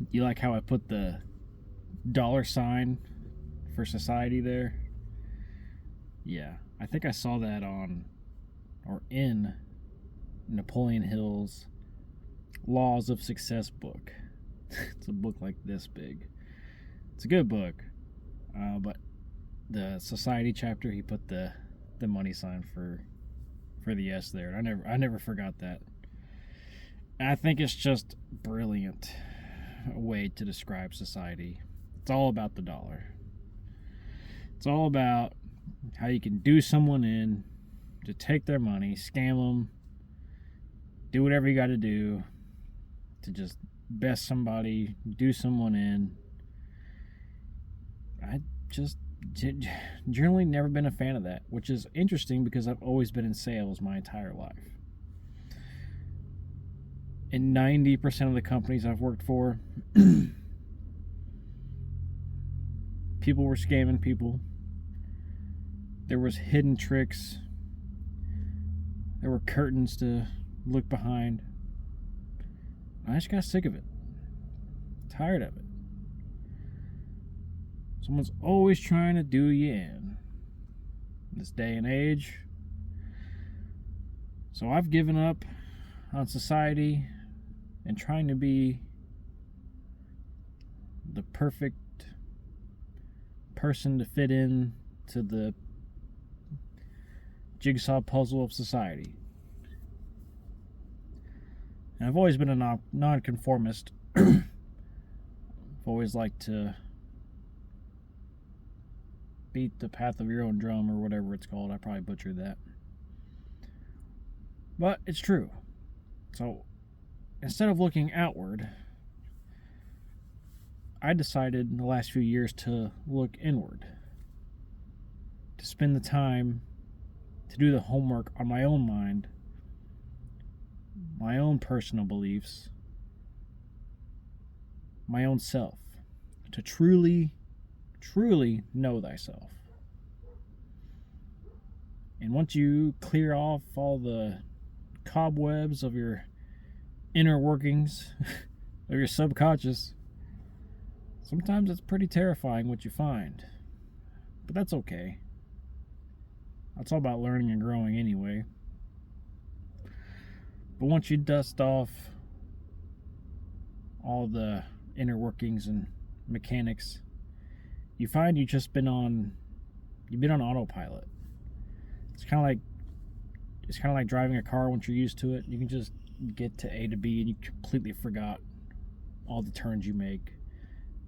You like how I put the $ for society there? Yeah, I think I saw that on or in Napoleon Hill's Laws of Success book. It's a book like this big. It's a good book, but the society chapter he put the money sign for the S there. I never forgot that. And I think it's just brilliant way to describe society. It's all about the dollar. It's all about how you can do someone in to take their money, scam them, do whatever you got to do to just best somebody, do someone in. I just generally never been a fan of that, which is interesting because I've always been in sales my entire life. In 90% of the companies I've worked for, people were scamming people. There was hidden tricks. There were curtains to look behind. I just got sick of it. Tired of it. Someone's always trying to do you in this day and age. So I've given up on society and trying to be the perfect person to fit in to the jigsaw puzzle of society. And I've always been a nonconformist. I've always liked to beat the path of your own drum or whatever it's called. I probably butchered that. But it's true. So instead of looking outward, I decided in the last few years to look inward. To spend the time to do the homework on my own mind, my own personal beliefs, my own self. To truly know thyself. And once you clear off all the cobwebs of your inner workings of your subconscious, sometimes it's pretty terrifying what you find. But that's okay. That's all about learning and growing anyway. But once you dust off all the inner workings and mechanics, you find you've been on autopilot. It's kind of like driving a car. Once you're used to it, you can just get to A to B and you completely forgot all the turns you make,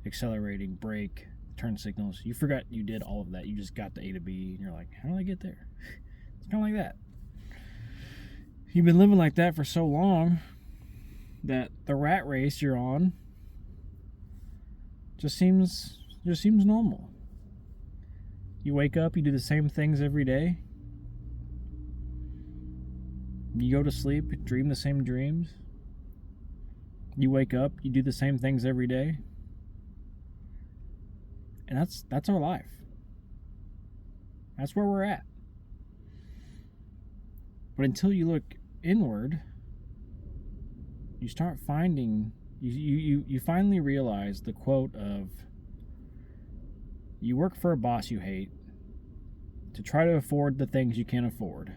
accelerating, brake, turn signals. You forgot you did all of that. You just got to A to B and you're like, how did I get there? It's kind of like that. You've been living like that for so long that the rat race you're on just seems normal. You wake up, you do the same things every day. You go to sleep, dream the same dreams. You wake up, you do the same things every day. And that's our life. That's where we're at. But until you look inward, you start finding you finally realize the quote of, you work for a boss you hate to try to afford the things you can't afford,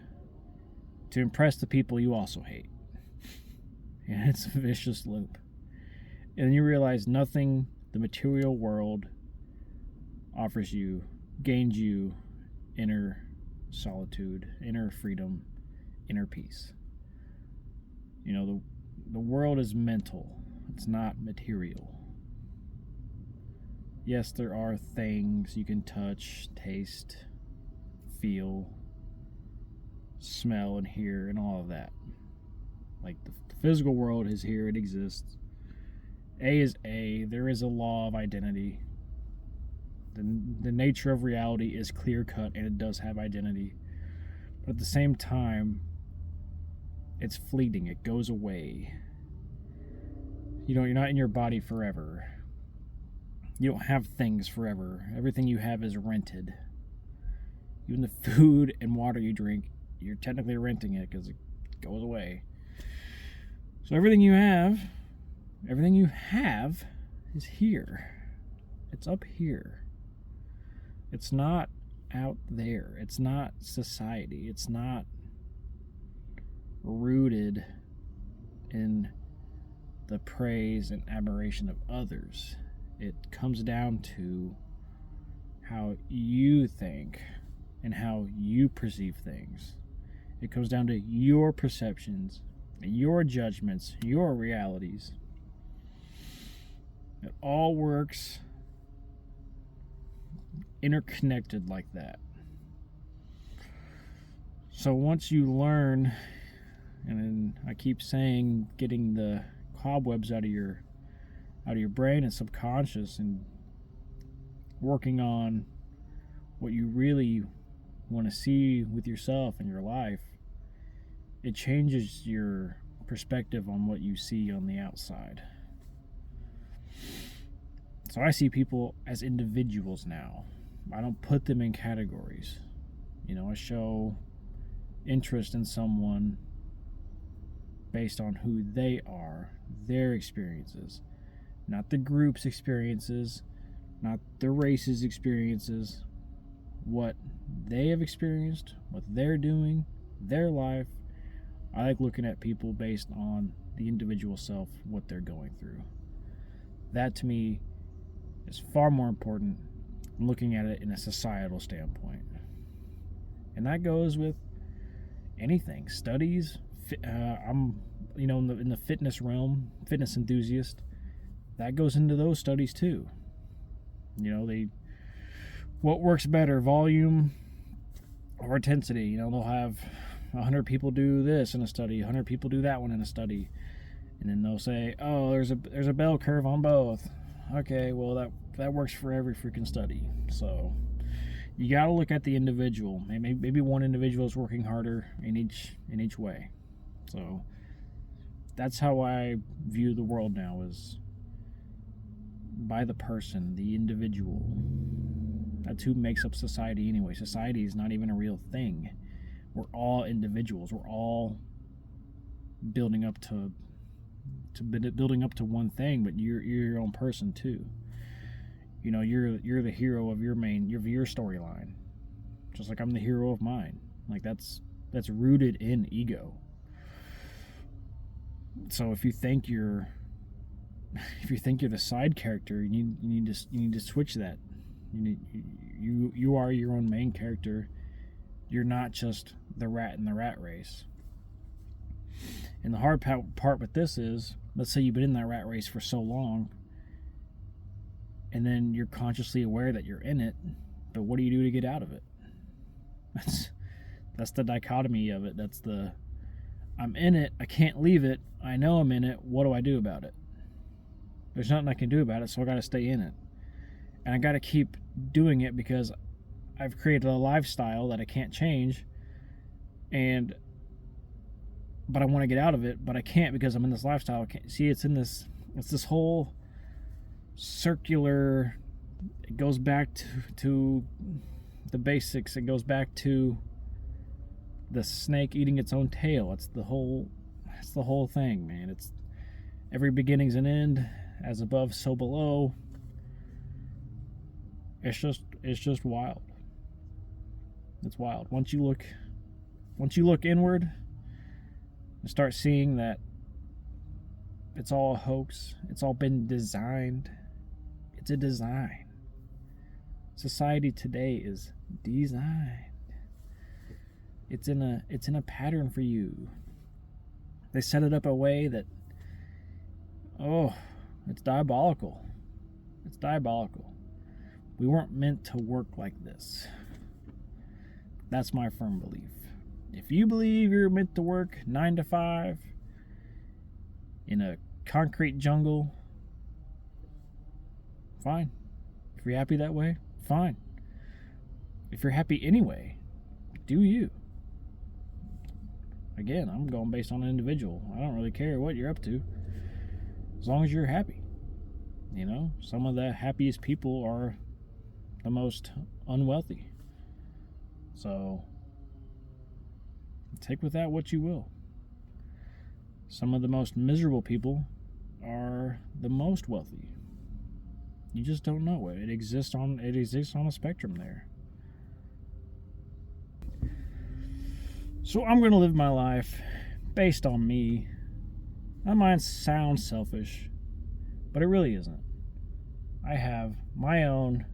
to impress the people you also hate. And it's a vicious loop. And then you realize nothing the material world offers you gains you inner solitude, inner freedom, inner peace. You know, the world is mental. It's not material. Yes, there are things you can touch, taste, feel, smell, and hear, and all of that. Like the physical world is here, it exists. A is A. There is a law of identity. The nature of reality is clear cut and it does have identity. But at the same time, it's fleeting. It goes away. You're not in your body forever. You don't have things forever. Everything you have is rented. Even the food and water you drink, you're technically renting it because it goes away. So everything you have is here. It's up here. It's not out there. It's not society. It's not rooted in the praise and admiration of others. It comes down to how you think and how you perceive things. It comes down to your perceptions, your judgments, your realities. It all works interconnected like that. So once you learn, and I keep saying, getting the cobwebs out of your brain and subconscious, and working on what you really want to see with yourself and your life, it changes your perspective on what you see on the outside. So I see people as individuals now. I don't put them in categories. I show interest in someone based on who they are, their experiences, not the group's experiences, not the race's experiences, what they have experienced, what they're doing, their life. I like looking at people based on the individual self, what they're going through. That to me is far more important than looking at it in a societal standpoint. And that goes with anything, studies. I'm, in the fitness realm, fitness enthusiast. That goes into those studies too. What works better, volume or intensity? They'll have 100 people do this in a study, 100 people do that one in a study, and then they'll say, oh, there's a bell curve on both. Okay, well that works for every freaking study. So you got to look at the individual. Maybe one individual is working harder in each way. So that's how I view the world now, is by the person, the individual. That's who makes up society anyway. Society is not even a real thing. We're all individuals. We're all building up to one thing, but you're your own person too. You're the hero of your storyline, just like I'm the hero of mine. Like that's rooted in ego. So if you think you're the side character, you need to switch that. You are your own main character. You're not just the rat in the rat race. And the hard part with this is, let's say you've been in that rat race for so long, and then you're consciously aware that you're in it, but what do you do to get out of it? That's the dichotomy of it. That's the, I'm in it, I can't leave it, I know I'm in it, what do I do about it? There's nothing I can do about it, so I gotta stay in it. And I gotta keep doing it because I've created a lifestyle that I can't change, but I want to get out of it, but I can't because I'm in this lifestyle. I can't see, it's this whole circular. It goes back to the basics. It goes back to the snake eating its own tail. It's the whole thing, man. It's every beginning's an end, as above, so below. It's just wild. It's wild. Once you look inward and start seeing that it's all a hoax, it's all been designed. It's a design. Society today is designed. It's in a pattern for you. They set it up a way that, it's diabolical. It's diabolical. We weren't meant to work like this. That's my firm belief. If you believe you're meant to work 9 to 5 in a concrete jungle, fine. If you're happy that way, fine. If you're happy anyway, do you. Again, I'm going based on an individual. I don't really care what you're up to, as long as you're happy. Some of the happiest people are the most unwealthy. So take with that what you will. Some of the most miserable people are the most wealthy. You just don't know it. It exists on a spectrum there. So I'm going to live my life based on me. That might sound selfish, but it really isn't. I have my own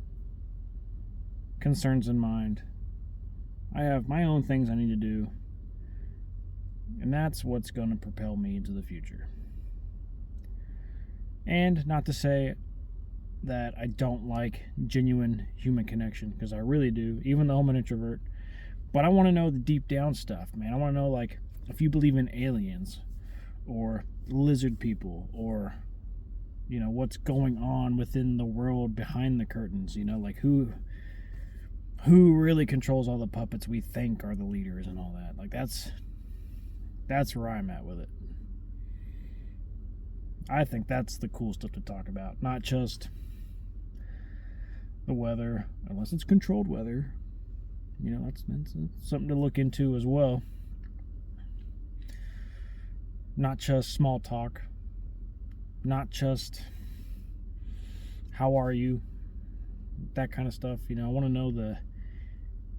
concerns in mind. I have my own things I need to do. And that's what's going to propel me into the future. And not to say that I don't like genuine human connection, because I really do, even though I'm an introvert. But I want to know the deep down stuff, man. I want to know, like, if you believe in aliens or lizard people, or, you know, what's going on within the world behind the curtains, you know, like who really controls all the puppets we think are the leaders and all that. Like, that's where I'm at with it. I think that's the cool stuff to talk about, not just the weather, unless it's controlled weather. You know, that's something to look into as well. Not just small talk, not just how are you, that kind of stuff. You know, I want to know the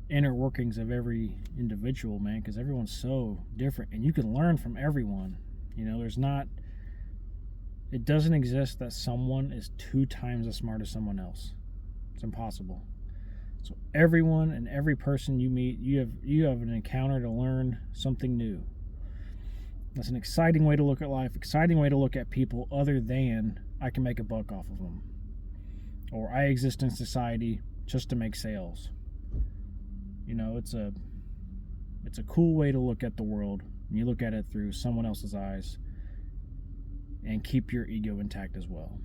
inner workings of every individual, man, because everyone's so different, and you can learn from everyone. You know, it doesn't exist that someone is 2 times as smart as someone else. It's impossible. So everyone and every person you meet, you have an encounter to learn something new. That's an exciting way to look at life, exciting way to look at people, other than I can make a buck off of them, or I exist in society just to make sales. You know, it's a cool way to look at the world. You look at it through someone else's eyes, and keep your ego intact as well.